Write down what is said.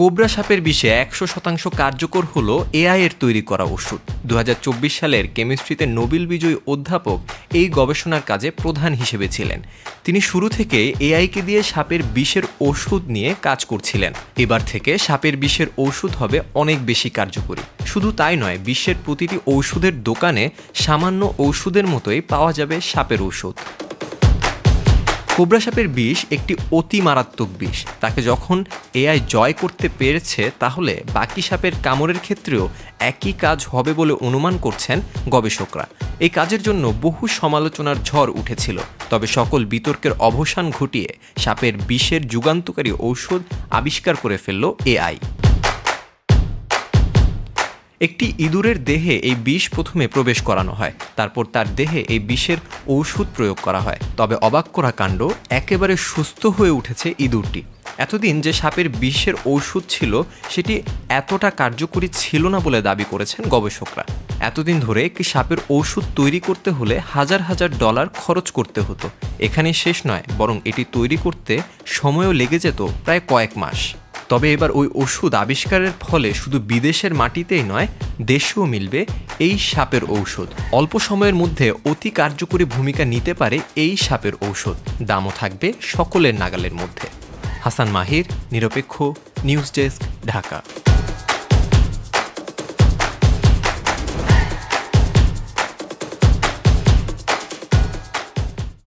Cobra সাপের বিষে ১০০% কার্যকর হলো এআই এর তৈরি করা ওষুধ। ২০২৪ সালের কেমিস্ট্রিতে নোবেল বিজয়ী অধ্যাপক এই গবেষণার কাজে প্রধান হিসেবে ছিলেন। তিনি শুরু থেকে এআইকে দিয়ে সাপের বিষের ওষুধ নিয়ে কাজ করছিলেন। এবার থেকে সাপের বিষের ওষুধ হবে অনেক বেশি কার্যকরী। শুধু তাই নয়, বিশ্বের প্রতিটি ঔষধের দোকানে সামান্য ঔষধের মতোই পাওয়া যাবে সাপের ওষুধ। কোবরা সাপের বিষ একটি অতি মারাত্মক বিষ। তাকে যখন এআই জয় করতে পেরেছে, তাহলে বাকি সাপের কামড়ের ক্ষেত্রেও একই কাজ হবে বলে অনুমান করছেন গবেষকরা। এই কাজের জন্য বহু সমালোচনার ঝড় উঠেছিল, তবে সকল বিতর্কের অবসান ঘটিয়ে সাপের বিষের যুগান্তকারী ঔষধ আবিষ্কার করে ফেলল এআই। একটি ইঁদুরের দেহে এই বিষ প্রথমে প্রবেশ করানো হয়, তারপর তার দেহে এই বিষের ঔষধ প্রয়োগ করা হয়। তবে অবাক করা কাণ্ড, একেবারে সুস্থ হয়ে উঠেছে ইঁদুরটি। এতদিন যে সাপের বিষের ঔষধ ছিল, সেটি এতটা কার্যকরী ছিল না বলে দাবি করেছেন গবেষকরা। এতদিন ধরে একটি সাপের ঔষধ তৈরি করতে হলে হাজার হাজার ডলার খরচ করতে হতো। এখানেই শেষ নয়, বরং এটি তৈরি করতে সময়ও লেগে যেত প্রায় কয়েক মাস। তবে এবার ওই ওষুধ আবিষ্কারের ফলে শুধু বিদেশের মাটিতেই নয়, দেশেও মিলবে এই সাপের ঔষধ। অল্প সময়ের মধ্যে অতি কার্যকরী ভূমিকা নিতে পারে এই সাপের ঔষধ। দামও থাকবে সকলের নাগালের মধ্যে। হাসান মাহির, নিরপেক্ষ, নিউজ ডেস্ক, ঢাকা।